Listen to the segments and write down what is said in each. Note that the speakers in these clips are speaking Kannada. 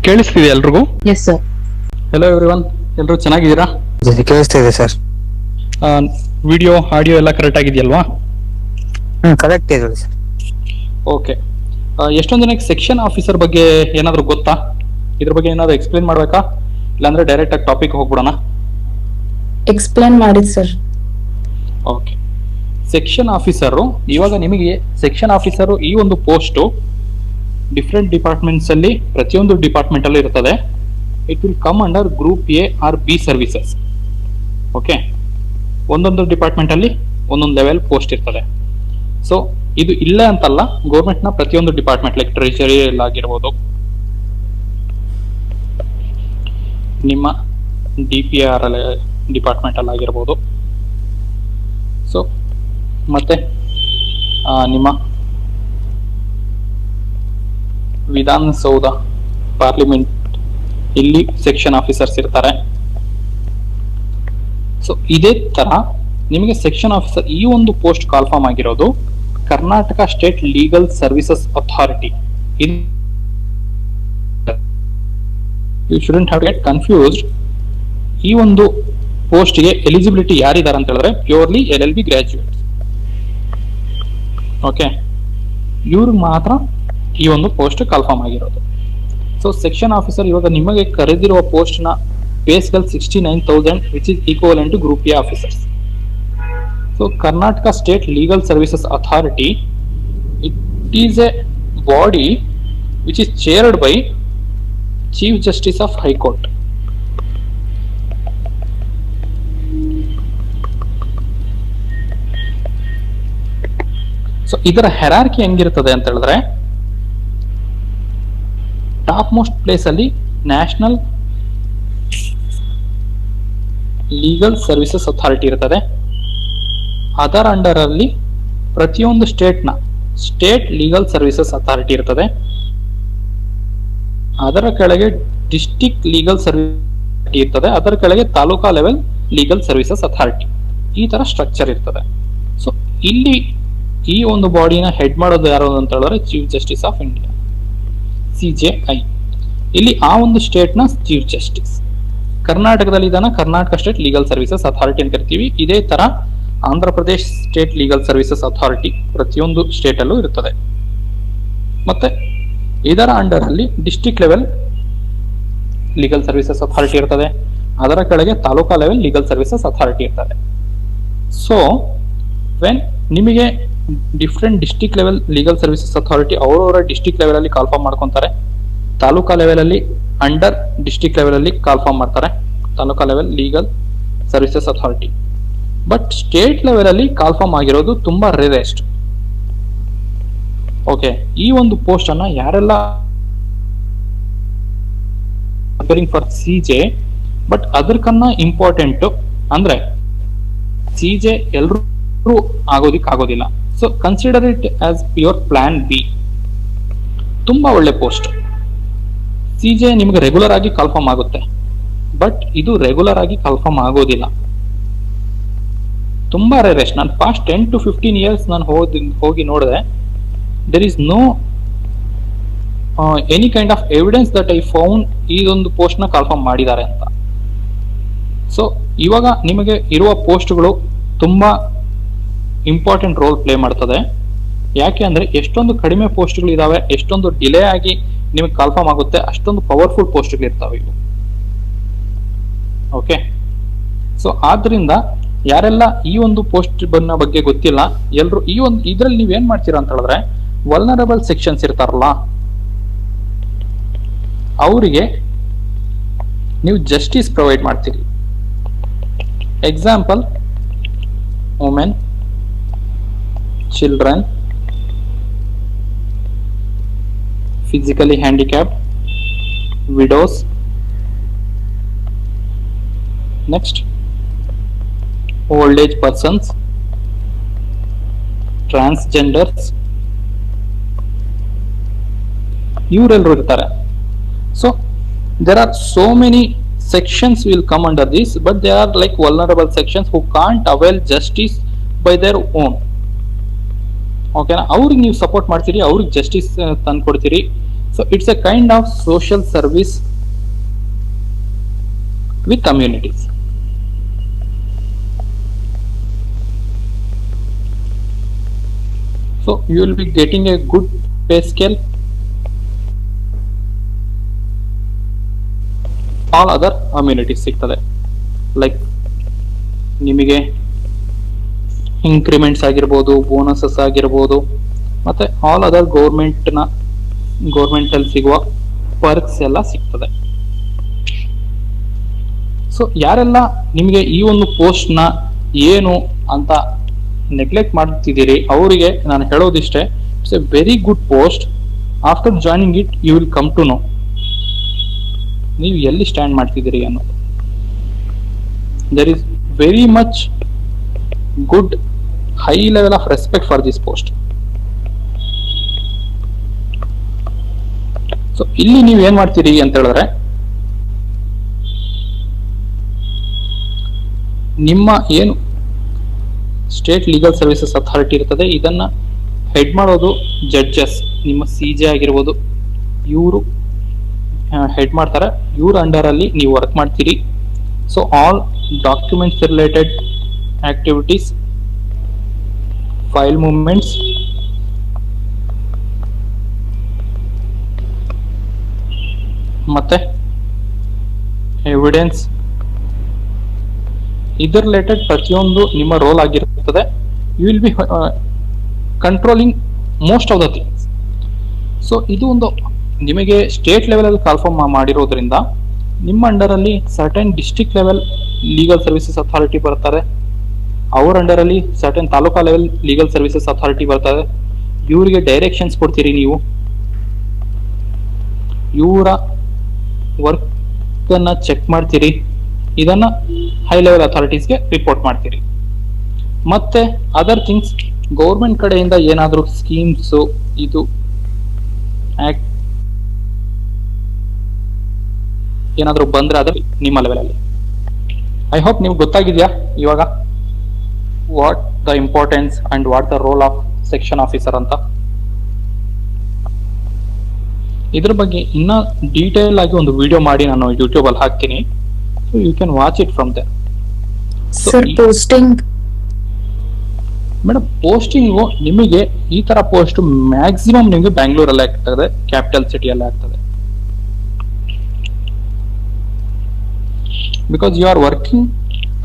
ಕೇಳಿಸ್ತಿದೆ ಎಲ್ರಿಗೂ? Yes sir. ಹೆಲೋ ಎವ್ರಿವನ್, ಎಲ್ಲರೂ ಚೆನ್ನಾಗಿದ್ದೀರಾ? ಕೇಳಿಸ್ತಿದೆ ಸರ್. ವಿಡಿಯೋ ಆಡಿಯೋ ಎಲ್ಲ ಕರೆಕ್ಟ್ ಆಗಿದೆಯಲ್ವಾ? ಕರೆಕ್ಟ್ ಇದೆ ಸರ್. ಓಕೆ. ಎಷ್ಟೊಂದು ಜನಕ್ಕೆ ಸೆಕ್ಷನ್ ಆಫೀಸರ್ ಬಗ್ಗೆ ಏನಾದರೂ ಗೊತ್ತಾ? ಇದ್ರ ಬಗ್ಗೆ ಏನಾದರೂ ಎಕ್ಸ್ಪ್ಲೇನ್ ಮಾಡಬೇಕಾ, ಇಲ್ಲಾಂದ್ರೆ ಡೈರೆಕ್ಟ್ ಆಗಿ ಟಾಪಿಕ್ ಹೋಗ್ಬಿಡೋಣ? ಎಕ್ಸ್ಪ್ಲೇನ್ ಮಾಡಿ ಸರ್. ಓಕೆ. ಸೆಕ್ಷನ್ ಆಫೀಸರು, ಇವಾಗ ನಿಮಗೆ ಸೆಕ್ಷನ್ ಆಫೀಸರು ಈ ಒಂದು ಪೋಸ್ಟು ಡಿಫ್ರೆಂಟ್ ಡಿಪಾರ್ಟ್ಮೆಂಟ್ಸ್ ಅಲ್ಲಿ, ಪ್ರತಿಯೊಂದು ಡಿಪಾರ್ಟ್ಮೆಂಟ್ ಅಲ್ಲಿ ಇರ್ತದೆ. It will come under group A or B services. Okay. ಒಂದೊಂದು ಡಿಪಾರ್ಟ್ಮೆಂಟ್ ಅಲ್ಲಿ ಒಂದೊಂದು ಲೆವೆಲ್ ಪೋಸ್ಟ್ ಇರ್ತದೆ. ಸೊ ಇದು ಇಲ್ಲ ಅಂತಲ್ಲ, ಗೌರ್ಮೆಂಟ್ ನ ಪ್ರತಿಯೊಂದು ಡಿಪಾರ್ಟ್ಮೆಂಟ್ ಲೈಕ್ ಟ್ರೆಜರಿ ಆಗಿರ್ಬೋದು, ನಿಮ್ಮ DPR ಡಿಪಾರ್ಟ್ಮೆಂಟ್ ಅಲ್ಲಿ ಆಗಿರ್ಬೋದು, ಸೊ ಮತ್ತೆ ನಿಮ್ಮ ವಿಧಾನಸೌಧ ಪಾರ್ಲಿಮೆಂಟ್ ಇಲ್ಲಿ ಸೆಕ್ಷನ್ ಆಫೀಸರ್ಸ್ ಇರ್ತಾರೆ. ಸೊ ಇದೇ ತರ ನಿಮಗೆ ಸೆಕ್ಷನ್ ಆಫೀಸರ್ ಈ ಒಂದು ಪೋಸ್ಟ್ ಕಾಲ್ಫಾರ್ಮ್ ಆಗಿರೋದು Karnataka state legal services authority. You shouldn't have get confused. ಈ ಒಂದು ಪೋಸ್ಟ್ಗೆ ಎಲಿಜಿಬಿಲಿಟಿ ಯಾರಿದ್ದಾರೆ ಅಂತ ಹೇಳಿದ್ರೆ ಪ್ಯೂರ್ಲಿ LLB ಗ್ರಾಜ್ಯುಯೇಟ್ಸ್. ಓಕೆ, ಇವ್ರಿಗೆ ಮಾತ್ರ ಈ ಒಂದು ಪೋಸ್ಟ್ ಕಾಲ್ಫಾರ್ಮ್ ಆಗಿರೋದು. ಸೊ ಸೆಕ್ಷನ್ ಆಫೀಸರ್ ಇವಾಗ ನಿಮಗೆ ಕರೆದಿರುವ ಪೋಸ್ಟ್ ನ ಬೇಸ್ಗಳು 69,000 which is equivalent to group A officers. So Karnataka state legal services authority, it is a body which is chaired by chief justice of high court. So ಇದರ ಹೆರಾರ್ಕಿ ಹೆಂಗಿರ್ತದೆ ಅಂತ ಹೇಳಿದ್ರೆ, ಟಾಪ್ ಮೋಸ್ಟ್ ಪ್ಲೇಸ್ ಅಲ್ಲಿ ನ್ಯಾಷನಲ್ ಲೀಗಲ್ ಸರ್ವಿಸಸ್ ಅಥಾರಿಟಿ ಇರ್ತದೆ. ಅದರ ಅಂಡರ್ ಅಲ್ಲಿ ಪ್ರತಿಯೊಂದು ಸ್ಟೇಟ್ ನ ಸ್ಟೇಟ್ ಲೀಗಲ್ ಸರ್ವಿಸಸ್ ಅಥಾರಿಟಿ ಇರ್ತದೆ. ಅದರ ಕೆಳಗೆ ಡಿಸ್ಟ್ರಿಕ್ಟ್ ಲೀಗಲ್ ಸರ್ವಿಸ್ ಇರ್ತದೆ. ಅದರ ಕೆಳಗೆ taluka level legal services authority. ಈ ತರ ಸ್ಟ್ರಕ್ಚರ್ ಇರ್ತದೆ. ಸೊ ಇಲ್ಲಿ ಈ ಒಂದು ಬಾಡಿನ ಹೆಡ್ ಮಾಡೋದು ಯಾರು ಅಂತ ಹೇಳಿದ್ರೆ chief justice of India, CJI. ಇಲ್ಲಿ ಆ ಒಂದು ಸ್ಟೇಟ್ ನ ಚೀಫ್ ಜಸ್ಟಿಸ್. ಕರ್ನಾಟಕದಲ್ಲಿ ಇದನ್ನ Karnataka state legal services authority ಅಂತ ಕರಿತೀವಿ. ಇದೇ ತರ Andhra Pradesh state legal services authority ಪ್ರತಿಯೊಂದು ಸ್ಟೇಟ್ ಅಲ್ಲೂ ಇರ್ತದೆ. ಮತ್ತೆ ಇದರ ಅಂಡರ್ ಅಲ್ಲಿ district level legal services authority ಇರ್ತದೆ. ಅದರ ಕೆಳಗೆ taluka level legal services authority ಇರ್ತದೆ. ಸೊ ವೆನ್ ನಿಮಗೆ different district level legal services authority ಅವರವರ ಡಿಸ್ಟ್ರಿಕ್ಟ್ ಲೆವೆಲ್ ಅಲ್ಲಿ ಕಾಲ್ಫಾರ್ಮ್ ಮಾಡ್ಕೊಂತಾರೆ. ತಾಲೂಕಾ ಲೆವೆಲ್ ಅಲ್ಲಿ ಅಂಡರ್ ಡಿಸ್ಟ್ರಿಕ್ಟ್ ಲೆವೆಲ್ ಅಲ್ಲಿ ಕಾಲ್ಫಾರ್ಮ್ ಮಾಡ್ತಾರೆ, taluka level legal services authority. But state level ಅಲ್ಲಿ ಕಾಲ್ಫಾರ್ಮ್ ಆಗಿರೋದು ತುಂಬಾ ರೇರೆಸ್ಟ್. ಓಕೆ, ಈ ಒಂದು ಪೋಸ್ಟ್ ಅನ್ನ ಯಾರೆಲ್ಲ ಫಾರ್ CJ, ಬಟ್ ಅದಕ್ಕನ್ನ ಇಂಪಾರ್ಟೆಂಟ್ ಅಂದ್ರೆ CJ ಎಲ್ರೂ ಆಗೋದಿಲ್ಲ. So consider it as your plan B. ತುಂಬಾ ಒಳ್ಳೆ ಪೋಸ್ಟ್. CJ ನಿಮಗೆ ರೆಗ್ಯುಲರ್ ಆಗಿ ಕಾಲ್ಫಾರ್ಮ್ ಆಗುತ್ತೆ, ಬಟ್ ಇದು ರೆಗ್ಯುಲರ್ ಆಗಿ ಕಾಲ್ಫಾರ್ಮ್ ಆಗೋದಿಲ್ಲ. ತುಂಬಾ ರೇರೆಸ್ಟ್. ನಾನು ಪಾಸ್ಟ್ 10 to 15 ಇಯರ್ಸ್ ನಾನು ಹೋಗಿ ನೋಡಿದೆ. There is no any kind of evidence that I found ಇದೊಂದು ಪೋಸ್ಟ್ ನ ಕಾಲ್ಫಾರ್ಮ್ ಮಾಡಿದ್ದಾರೆ ಅಂತ. ಸೊ ಇವಾಗ ನಿಮಗೆ ಇರುವ ಪೋಸ್ಟ್ಗಳು ತುಂಬಾ ಇಂಪಾರ್ಟೆಂಟ್ ರೋಲ್ ಪ್ಲೇ ಮಾಡ್ತದೆ. ಯಾಕೆ ಅಂದ್ರೆ ಎಷ್ಟೊಂದು ಕಡಿಮೆ ಪೋಸ್ಟ್ಗಳು ಇದಾವೆ, ಎಷ್ಟೊಂದು ಡಿಲೇ ಆಗಿ ನಿಮಗೆ ಕಾಲ್ಫಾರ್ಮ್ ಆಗುತ್ತೆ, ಅಷ್ಟೊಂದು ಪವರ್ಫುಲ್ ಪೋಸ್ಟ್ಗಳು ಇರ್ತಾವೆ ಇವು. ಓಕೆ, ಸೊ ಆದ್ರಿಂದ ಯಾರೆಲ್ಲ ಈ ಒಂದು ಪೋಸ್ಟ್ ಬಗ್ಗೆ ಗೊತ್ತಿಲ್ಲ, ಎಲ್ರು ಈ ಒಂದು ಇದ್ರಲ್ಲಿ ನೀವೇನ್ ಮಾಡ್ತೀರಾ ಅಂತ ಹೇಳಿದ್ರೆ, ವಲ್ನರಬಲ್ ಸೆಕ್ಷನ್ಸ್ ಇರ್ತಾರಲ್ಲ ಅವರಿಗೆ ನೀವು ಜಸ್ಟಿಸ್ ಪ್ರೊವೈಡ್ ಮಾಡ್ತೀರಿ. Example, women, children, physically handicapped, widows, next old age persons, transgenders, ಇವರೆಲ್ಲರೂ ಇರ್ತಾರೆ. So there are so many sections will come under this, but they are like vulnerable sections who can't avail justice by their own. ಓಕೆನಾ, ಅವ್ರಿಗೆ ನೀವು ಸಪೋರ್ಟ್ ಮಾಡ್ತೀರಿ, ಅವ್ರಿಗೆ ಜಸ್ಟಿಸ್ ತಂದು ಕೊಡ್ತೀರಿ. So So it's a kind of social service with communities. So you will be getting a good pay scale. All other amenities ಸಿಗ್ತದೆ, ಲೈಕ್ ನಿಮಗೆ ಇನ್ಕ್ರಿಮೆಂಟ್ಸ್ ಆಗಿರ್ಬೋದು, ಬೋನಸಸ್ ಆಗಿರ್ಬೋದು, ಮತ್ತೆ ಆಲ್ ಅದರ್ ಗೌರ್ಮೆಂಟ್ ಅಲ್ಲಿ ಸಿಗುವ ಪರ್ಕ್ಸ್ ಎಲ್ಲ ಸಿಗ್ತದೆ. ಸೊ ಯಾರೆಲ್ಲ ನಿಮಗೆ ಈ ಒಂದು ಪೋಸ್ಟ್ ನ ಏನು ಅಂತ ನೆಗ್ಲೆಕ್ಟ್ ಮಾಡ್ತಿದ್ದೀರಿ ಅವರಿಗೆ ನಾನು ಹೇಳೋದಿಷ್ಟೇ, it's a very good post. After joining it you will come to know ನೀವು ಎಲ್ಲಿ ಸ್ಟ್ಯಾಂಡ್ ಮಾಡ್ತಿದ್ದೀರಿ ಅನ್ನೋದು. There is very much good high level of respect for this post. So ಇಲ್ಲಿ ನೀವು ಏನ್ ಮಾಡ್ತೀರಿ ಅಂತ ಹೇಳಿದ್ರೆ, ನಿಮ್ಮ ಏನು ಸ್ಟೇಟ್ ಲೀಗಲ್ ಸರ್ವಿಸಸ್ ಅಥಾರಿಟಿ ಇರ್ತದೆ, ಇದನ್ನ ಹೆಡ್ ಮಾಡೋದು ಜಡ್ಜಸ್, ನಿಮ್ಮ CJ ಆಗಿರ್ಬೋದು, ಇವರು ಹೆಡ್ ಮಾಡ್ತಾರೆ. ಇವ್ರ ಅಂಡರ್ ಅಲ್ಲಿ ನೀವು ವರ್ಕ್ ಮಾಡ್ತೀರಿ. So all documents related activities, file movements, ಮತ್ತೆ ಎವಿಡೆನ್ಸ್, ಇದರ ರಿಲೇಟೆಡ್ ಪ್ರತಿಯೊಂದು ನಿಮ್ಮ ರೋಲ್ ಆಗಿರುತ್ತದೆ. You will be controlling most of the things. So ಇದು ಒಂದು ನಿಮಗೆ ಸ್ಟೇಟ್ ಲೆವೆಲ್ ಅಲ್ಲಿ ಕಾಲ್ಫಾರ್ಮ್ ಮಾಡಿರೋದ್ರಿಂದ ನಿಮ್ಮ ಅಂಡರ್ ಅಲ್ಲಿ certain district level legal services authority ಬರ್ತಾರೆ, ಅವ್ರ ಅಂಡರ್ ಅಲ್ಲಿ certain taluka level legal services authority ಬರ್ತಾರೆ. ಇವರಿಗೆ ಡೈರೆಕ್ಷನ್ಸ್ ಕೊಡ್ತೀರಿ, ನೀವು ಇವರ ವರ್ಕ್ ಅನ್ನ ಚೆಕ್ ಮಾಡ್ತೀರಿ, ಇದನ್ನ ಹೈ ಲೆವೆಲ್ ಅಥಾರಿಟೀಸ್ಗೆ ರಿಪೋರ್ಟ್ ಮಾಡ್ತೀರಿ. ಮತ್ತೆ ಅದರ್ ಥಿಂಗ್ಸ್, ಗೌರ್ಮೆಂಟ್ ಕಡೆಯಿಂದ ಏನಾದರೂ ಸ್ಕೀಮ್ಸ್ ಇದು ಆಕ್ಟ್ ಏನಾದರೂ ಬಂದ್ರೆ ಅದು ನಿಮ್ಮ ಲೆವೆಲ್ ಅಲ್ಲಿ. ಐ ಹೋಪ್ ನಿಮ್ಗೆ ಗೊತ್ತಾಗಿದ್ಯಾ ಇವಾಗ what the importance and what the role of section officer ಅಂತ. ಇದ್ರ ಬಗ್ಗೆ ಇನ್ನ ಡೀಟೇಲ್ ಆಗಿ ಒಂದು ವಿಡಿಯೋ ಮಾಡಿ ನಾನು ಯೂಟ್ಯೂಬ್ ಅಲ್ಲಿ ಹಾಕ್ತೀನಿ. So you can watch it from there. Sir posting madam, posting ನಿಮಗೆ ಈ ತರ ಪೋಸ್ಟ್ ಮ್ಯಾಕ್ಸಿಮಮ್ ನಿಮಗೆ ಬ್ಯಾಂಗ್ಳೂರಲ್ಲೇ ಆಗ್ತದೆ, ಕ್ಯಾಪಿಟಲ್ ಸಿಟಿಯಲ್ಲೇ ಆಗ್ತದೆ. Because you are working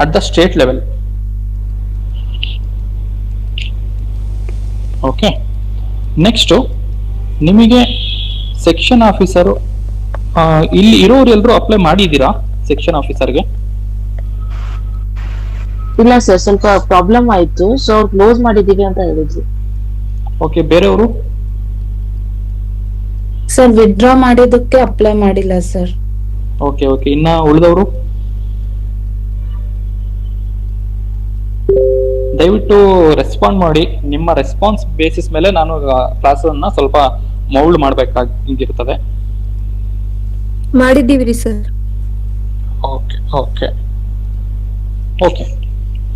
at the state level. Okay, next ನಿಮಗೆ ಸೆಕ್ಷನ್ ಆಫೀಸರು ಇಲ್ಲಿ ಇರೋರು ಎಲ್ಲರೂ ಅಪ್ಲೈ ಮಾಡಿದ್ದೀರಾ ಸೆಕ್ಷನ್ ಆಫೀಸರ್ಗೆ? ಇಲ್ಲ ಸರ್, ಸ್ವಲ್ಪ ಪ್ರಾಬ್ಲಮ್ ಆಯ್ತು, ಸೊ ಅವ್ರು ಕ್ಲೋಸ್ ಮಾಡಿದೀವಿ ಅಂತ ಹೇಳಿದ್ರು. ಓಕೆ, ಬೇರೆಯವರು? ಸರ್ ವಿತ್ಡ್ರಾ ಮಾಡಿದಕ್ಕೆ ಅಪ್ಲೈ ಮಾಡಿಲ್ಲ ಸರ್. ಓಕೆ ಓಕೆ, ಇನ್ನ ಉಳಿದವರು ದಯವಿಟ್ಟು ರೆಸ್ಪಾಂಡ್ ಮಾಡಿ. ನಿಮ್ಮ ರೆಸ್ಪಾನ್ಸ್ ಬೇಸಿಸ್ ಮೇಲೆ ನಾನು ಕ್ಲಾಸ್ ಅನ್ನ ಸ್ವಲ್ಪ ಮೌಲ್ಡ್ ಮಾಡಬೇಕಾಗಿರ್ತದೆ. ಮಾಡಿದ್ದೀವಿ ರೀ ಸರ್. ಓಕೆ ಓಕೆ ಓಕೆ,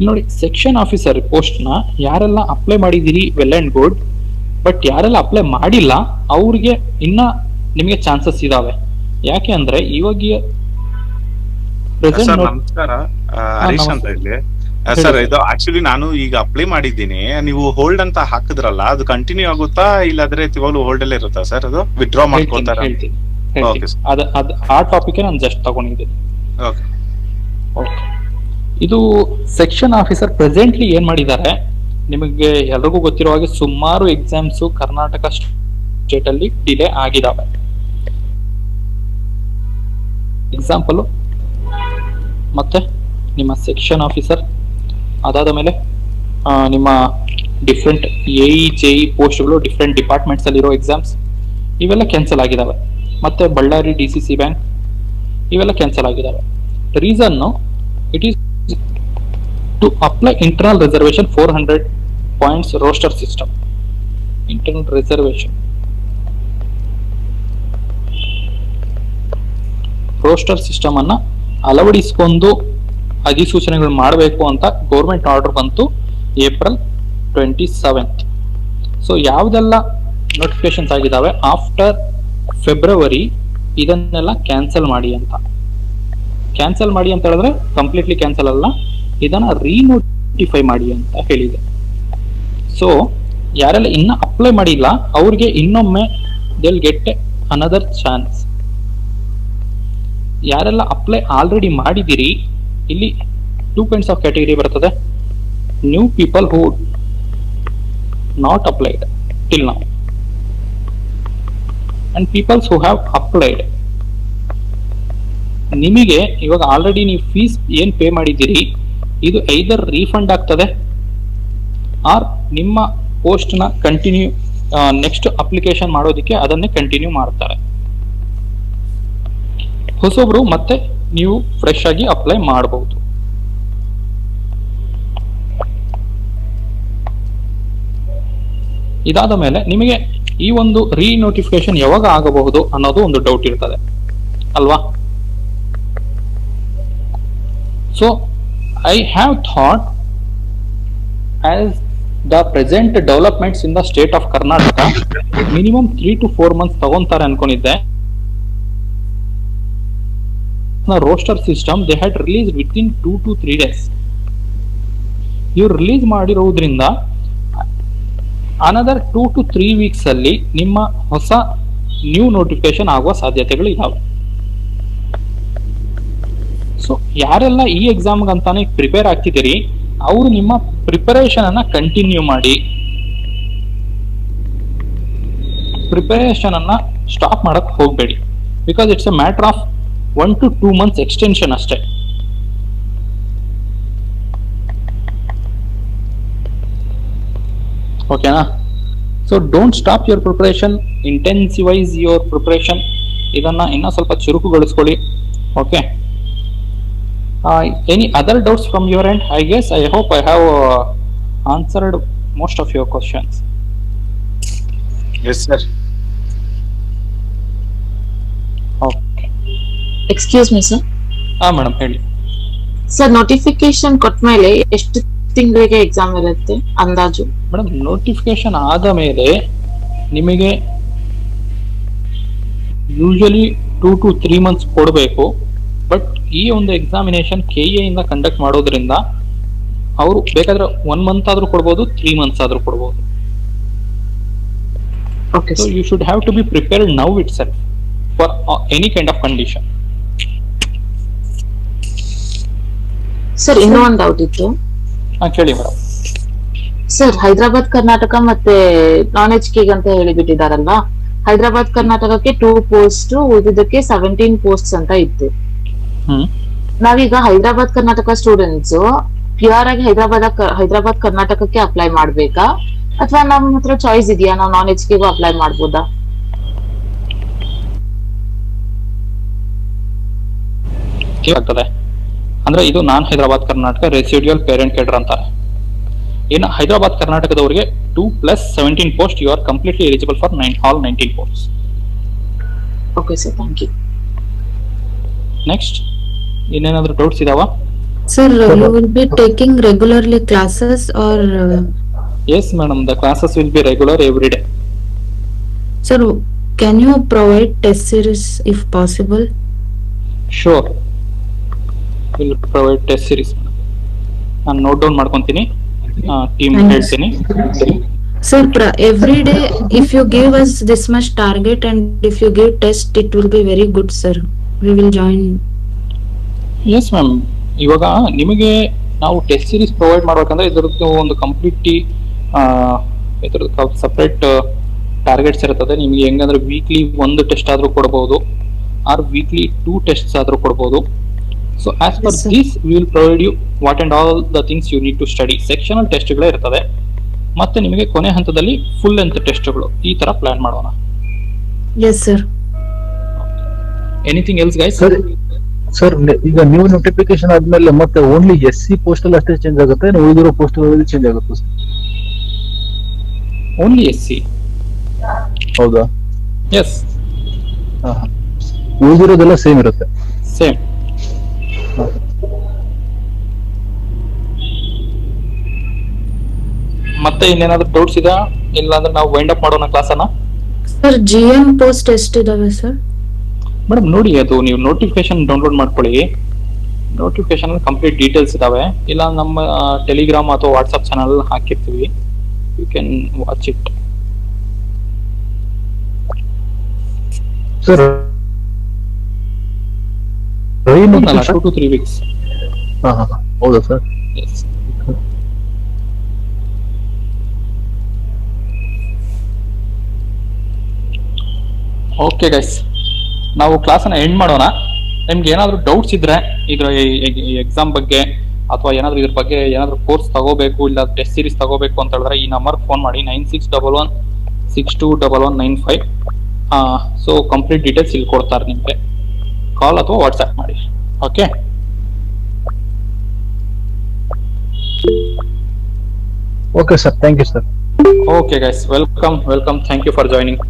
ನೋಡಿ, ಸೆಕ್ಷನ್ ಆಫೀಸರ್ ಪೋಸ್ಟ್ ನ ಯಾರೆಲ್ಲ ಅಪ್ಲೈ ಮಾಡಿದಿರಿ ವೆಲ್ ಅಂಡ್ ಗುಡ್, ಬಟ್ ಯಾರೆಲ್ಲ ಅಪ್ಲೈ ಮಾಡಿಲ್ಲ ಅವ್ರಿಗೆ ಇನ್ನ ನಿಮಗೆ ಚಾನ್ಸಸ್ ಇದಾವೆ. ಯಾಕೆ ಅಂದ್ರೆ ಇವಾಗ ನಮಸ್ಕಾರ, ಹರೀಶ್ ಅಂತ ಇಲ್ಲಿ ಸರ್. ಇದು ಆಕ್ಚುಲಿ ನಾನು ಈಗ ಅಪ್ಲೈ ಮಾಡಿದ್ದೀನಿ, ನೀವು ಹೋಲ್ಡ್ ಅಂತ ಹಾಕಿದ್ರಲ್ಲ, ಅದು ಕಂಟಿನ್ಯೂ ಆಗುತ್ತಾ ಇಲ್ಲಾದ್ರೆ ಇವಾಗಲೂ ಹೋಲ್ಡ್ ಅಲ್ಲೇ ಇರುತ್ತಾ ಸರ್? ಅದು ವಿತ್ಡ್ರಾ ಮಾಡ್ಕೊಳ್ತಾರ? ಆ ಟಾಪಿಕ್ ನಾನು ಜಸ್ಟ್ ತಗೊಂಡಿದ್ದೀನಿ. ಓಕೆ ಓಕೆ, ಇದು ಸೆಕ್ಷನ್ ಆಫೀಸರ್ ಪ್ರೆಸೆಂಟ್ಲಿ ಏನ್ ಮಾಡಿದ್ದಾರೆ, ನಿಮಗೆ ಎಲ್ರಿಗೂ ಗೊತ್ತಿರೋ ಹಾಗೆ ಸುಮಾರು ಎಕ್ಸಾಮ್ಸ್ ಕರ್ನಾಟಕ ಸ್ಟೇಟ್ ಅಲ್ಲಿ ಡಿಲೇ ಆಗಿದಾವೆ. ಎಕ್ಸಾಂಪಲ್, ಮತ್ತೆ ನಿಮ್ಮ ಸೆಕ್ಷನ್ ಆಫೀಸರ್, ಅದಾದ ಮೇಲೆ ನಿಮ್ಮ ಡಿಫ್ರೆಂಟ್ JE ಪೋಸ್ಟ್ಗಳು ಡಿಫ್ರೆಂಟ್ ಡಿಪಾರ್ಟ್ಮೆಂಟ್ಸ್ ಅಲ್ಲಿರೋ ಎಕ್ಸಾಮ್ಸ್ ಇವೆಲ್ಲ ಕ್ಯಾನ್ಸಲ್ ಆಗಿದಾವೆ. ಮತ್ತೆ ಬಳ್ಳಾರಿ DCC ಬ್ಯಾಂಕ್ ಇವೆಲ್ಲ ಕ್ಯಾನ್ಸಲ್ ಆಗಿದಾವೆ. Reason it is to apply internal reservation 400 points roster system. Internal reservation roster system ಅನ್ನ ಅಳವಡಿಸಿಕೊಂಡು ಅಧಿಸೂಚನೆಗಳು ಮಾಡಬೇಕು ಅಂತ ಗೌರ್ಮೆಂಟ್ ಆರ್ಡರ್ ಬಂತು April 27. ಸೊ ಯಾವ್ದೆಲ್ಲ ನೋಟಿಫಿಕೇಶನ್ಸ್ ಆಗಿದಾವೆ ಆಫ್ಟರ್ ಫೆಬ್ರವರಿ ಇದನ್ನೆಲ್ಲ ಕ್ಯಾನ್ಸಲ್ ಮಾಡಿ ಅಂತ. ಕ್ಯಾನ್ಸಲ್ ಮಾಡಿ ಅಂತ ಹೇಳಿದ್ರೆ ಕಂಪ್ಲೀಟ್ಲಿ ಕ್ಯಾನ್ಸಲ್ ಅಲ್ಲ, ಇದನ್ನ ರೀನೋಟಿಫೈ ಮಾಡಿ ಅಂತ ಹೇಳಿದೆ. ಸೊ ಯಾರೆಲ್ಲ ಇನ್ನ ಅಪ್ಲೈ ಮಾಡಿಲ್ಲ ಅವ್ರಿಗೆ ಇನ್ನೊಮ್ಮೆ they will get another chance. ಯಾರೆಲ್ಲ ಅಪ್ಲೈ ಆಲ್ರೆಡಿ ಮಾಡಿದಿರಿ, ಇಲ್ಲಿ 2 kinds ಆಫ್ ಕ್ಯಾಟಗರಿ ಬರ್ತದೆ. New people who not applied till now and peoples who have applied. ನಿಮಗೆ ಇವಾಗ ಆಲ್ರೆಡಿ ನೀವು ಫೀಸ್ ಏನ್ ಪೇ ಮಾಡಿದ್ದೀರಿ ಇದು ಐದರ್ ರೀಫಂಡ್ ಆಗ್ತದೆ ಆರ್ ನಿಮ್ಮ ಪೋಸ್ಟ್ ನ ಕಂಟಿನ್ಯೂ ನೆಕ್ಸ್ಟ್ ಅಪ್ಲಿಕೇಶನ್ ಮಾಡೋದಕ್ಕೆ ಅದನ್ನೇ ಕಂಟಿನ್ಯೂ ಮಾಡ್ತಾರೆ. ಹೊಸಬ್ರು ಮತ್ತೆ ನೀವು ಫ್ರೆಶ್ ಆಗಿ ಅಪ್ಲೈ ಮಾಡಬಹುದು. ಇದಾದ ಮೇಲೆ ನಿಮಗೆ ಈ ಒಂದು ರೀನೋಟಿಫಿಕೇಶನ್ ಯಾವಾಗ ಆಗಬಹುದು ಅನ್ನೋದು ಒಂದು ಡೌಟ್ ಇರ್ತದೆ ಅಲ್ವಾ? So I have thought as the present developments in the state of Karnataka minimum 3 to 4 months ತಗೊಂತಾರೆ ಅನ್ಕೊಂಡಿದ್ದೆ. Roster system they had released within 2 to 3 days. ಇವ್ರು ರಿಲೀಸ್ ಮಾಡಿರೋದ್ರಿಂದ ಅನದರ್ 2 to 3 weeks ಅಲ್ಲಿ ನಿಮ್ಮ ಹೊಸ ನ್ಯೂ ನೋಟಿಫಿಕೇಶನ್ ಆಗುವ ಸಾಧ್ಯತೆಗಳು ಇದಾವೆ. ಸೊ ಯಾರೆಲ್ಲ ಈ ಎಕ್ಸಾಮ್ ಅಂತಾನೆ ಪ್ರಿಪೇರ್ ಆಗ್ತಿದ್ದೀರಿ ಅವರು ನಿಮ್ಮ ಪ್ರಿಪರೇಷನ್ ಅನ್ನ ಕಂಟಿನ್ಯೂ ಮಾಡಿ. ಪ್ರಿಪರೇಷನ್ ಅನ್ನ ಸ್ಟಾಪ್ ಮಾಡಕ್ ಹೋಗ್ಬೇಡಿ. Because it's a matter of 1 to 2 months extension ಅಷ್ಟೇ. ಓಕೆನಾ? So don't stop your preparation, intensivise your preparation. ಇದನ್ನ ಇನ್ನ ಸ್ವಲ್ಪ ಚುರುಕುಗೊಳಿಸ್ಕೊಳ್ಳಿ. Okay, any other doubts from your end? I guess I hope I have answered most of your questions. Yes sir. Okay. Excuse me sir. Madam ಹೇಳಿ. ಸರ್ ನೋಟಿಫಿಕೇಶನ್ ಕೊಟ್ಟ ಮೇಲೆ ಎಷ್ಟು ತಿಂಗಳಿಗೆ ಎಕ್ಸಾಮ್ ಇರುತ್ತೆ ಅಂದಾಜು? ಮೇಡಮ್ ನೋಟಿಫಿಕೇಶನ್ ಆದ ಮೇಲೆ ನಿಮಗೆ ಯೂಶಲಿ 2 to 3 months ಕೊಡಬೇಕು. ಬಟ್ ಈ ಒಂದು ಎಕ್ಸಾಮಿನೇಷನ್ KA ಇಂದ ಕಂಡಕ್ಟ್ ಮಾಡೋದ್ರಿಂದ ಅವರು ಬೇಕಾದ್ರೆ 1 month ಆದ್ರೂ ಕೊಡ್ಬೋದು, 3 months ಆದ್ರೂ ಕೊಡ್ಬೋದು. Okay so you should have to be prepared now itself for any kind of condition. Sir ಇನ್ನೂ ಒಂದು ಡೌಟ್ ಇತ್ತು. ಕೇಳಿ ಮೇಡಮ್. ಸರ್ ಹೈದರಾಬಾದ್ ಕರ್ನಾಟಕ ಮತ್ತೆ ನಾನ್ HK ಅಂತ ಹೇಳಿಬಿಟ್ಟಿದಾರಲ್ವಾ, ಹೈದರಾಬಾದ್ ಕರ್ನಾಟಕಕ್ಕೆ 2 posts, ಉಳಿದಿದ್ದಕ್ಕೆ 17 posts ಅಂತ ಇತ್ತು. ನಾವೀಗ ಹೈದರಾಬಾದ್ ಕರ್ನಾಟಕ ಸ್ಟೂಡೆಂಟ್ಸ್ ಪ್ಯೂರ್ ಆಗಿ ಹೈದರಾಬಾದ್ ಕರ್ನಾಟಕಕ್ಕೆ ಅಪ್ಲೈ ಮಾಡ್ಬೇಕಾ ಅಥವಾ ನಮ್ಮ ಹತ್ರ ಚಾಯ್ಸ್ ಇದೆಯಾ, ನಾವು ನಾನ್ HKಗೂ ಅಪ್ಲೈ ಮಾಡ್ಬೋದಾ? ಆಗ್ತದೆ ಅಂದ್ರೆ ಇದು non Hyderabad Karnataka residual parent cadre ಅಂತಾರೆ. ಇನ್ನು ಹೈದರಾಬಾದ್ ಕರ್ನಾಟಕದವರಿಗೆ 2 + 17 posts, you are completely eligible for all 19 posts. Okay sir, thank you. Next ಇನ್ನೇನಾದ್ರೂ ಡೌಟ್ಸ್ ಇದಾವ? Sir, you will be taking regularly classes or? Yes, madam. The classes will be regular every day. Sir, can you provide test series if possible? Sure. We'll provide test series. ನಾನು ನೋಟ್ ಡೌನ್ ಮಾಡ್ಕೊಂತೀನಿ, ಟೀಮ್ ಹೇಳ್ತೀನಿ. Sir, every day if you give us this much target and if you give test, it will be very good, sir. We will join. Yes, ma'am. ಇವಾಗ ನಿಮಗೆ ನಾವು ಟೆಸ್ಟ್ ಸೀರೀಸ್ ಪ್ರೊವೈಡ್ ಮಾಡ್ಬೇಕಂದ್ರೆ ಇದ್ರದ್ದು ಒಂದು ಕಂಪ್ಲೀಟ್ಲಿ ಇದ್ರದ್ದು ಸಪ್ರೇಟ್ ಟಾರ್ಗೆಟ್ಸ್ ಇರ್ತದೆ. ನಿಮಗೆ ಹೆಂಗಂದ್ರೆ ವೀಕ್ಲಿ 1 ಟೆಸ್ಟ್ ಆದ್ರೂ ಕೊಡಬಹುದು ಆರ್ ವೀಕ್ಲಿ 2 ಟೆಸ್ಟ್ಸ್ ಆದ್ರೂ ಕೊಡಬಹುದು. So as per this we will provide you what and all the things you need to study. Sectional ಟೆಸ್ಟ್ಗಳೇ ಇರ್ತದೆ ಮತ್ತೆ ನಿಮಗೆ ಕೊನೆ ಹಂತದಲ್ಲಿ ಫುಲ್ ಲೆಂತ್ ಟೆಸ್ಟ್ಗಳು. ಈ ತರ ಪ್ಲಾನ್ ಮಾಡೋಣ. Yes, sir. Anything else guys? Sir ಈಗ ನ್ಯೂ ನೋಟಿಫಿಕೇಶನ್ ಆದ್ಮೇಲೆ ಮತ್ತೆ ಓನ್ಲಿ SC ಪೋಸ್ಟಲ್ ಅಷ್ಟೇ ಚೇಂಜ್ ಆಗುತ್ತೆ, ಉಳಿದಿರೋ ಪೋಸ್ಟಲ್ ಚೇಂಜ್ ಆಗುತ್ತೆ ಸರ್? Only SC. ಹೌದಾ? ಎಸ್. ಉಳಿದಿರೋದೆಲ್ಲ ಸೇಮ್ ಇರುತ್ತೆ? ಸೇಮ್. ಮತ್ತೆ ಇನ್ನೇನಾದ್ರೂ ಡೌಟ್ಸ್ ಇದಾ? ಇಲ್ಲ ಅಂದ್ರೆ ನಾವು ವೈಂಡ್ ಅಪ್ ಮಾಡೋಣ ಕ್ಲಾಸನ್ನ? ಸರ್ GM ಪೋಸ್ಟ್ ಎಷ್ಟಿದಾವೆ ಸರ್? ಮೇಡಮ್ ನೋಡಿ, ಅದು ನೀವು ನೋಟಿಫಿಕೇಶನ್ ಡೌನ್ಲೋಡ್ ಮಾಡ್ಕೊಳ್ಳಿ. ನೋಟಿಫಿಕೇಶನ್ ಕಂಪ್ಲೀಟ್ ಡೀಟೇಲ್ಸ್ ಇದಾವೆ, ಇಲ್ಲ ನಮ್ಮ ಟೆಲಿಗ್ರಾಮ್ ಅಥವಾ ವಾಟ್ಸ್ಆಪ್ ಚಾನಲ್ ಹಾಕಿರ್ತೀವಿ, you can watch it. Sir 2 to 3 weeks. ಹೌದಾ ಸರ್? Yes. ಓಕೆ ಗೈಸ್, ನಾವು ಕ್ಲಾಸನ್ನ ಎಂಡ್ ಮಾಡೋಣ. ನಿಮ್ಗೆ ಏನಾದ್ರು ಡೌಟ್ಸ್ ಇದ್ರೆ ಇದ್ರ ಎಕ್ಸಾಮ್ ಬಗ್ಗೆ ಅಥವಾ ಏನಾದ್ರು ಇದ್ರ ಬಗ್ಗೆ ಏನಾದ್ರು ಕೋರ್ಸ್ ತಗೋಬೇಕು ಇಲ್ಲ ಟೆಸ್ಟ್ ಸೀರೀಸ್ ತಗೋಬೇಕು ಅಂತ ಹೇಳಿದ್ರೆ ಈ ನಂಬರ್ ಫೋನ್ ಮಾಡಿ 9611621195. ಸೊ ಕಂಪ್ಲೀಟ್ ಡೀಟೇಲ್ಸ್ ಇಲ್ಲಿ ಕೊಡ್ತಾರೆ ನಿಮ್ಗೆ. ಕಾಲ್ ಅಥವಾ ವಾಟ್ಸ್ಆಪ್ ಮಾಡಿ. Okay, okay sir, thank you sir. Okay guys, welcome, thank you for joining.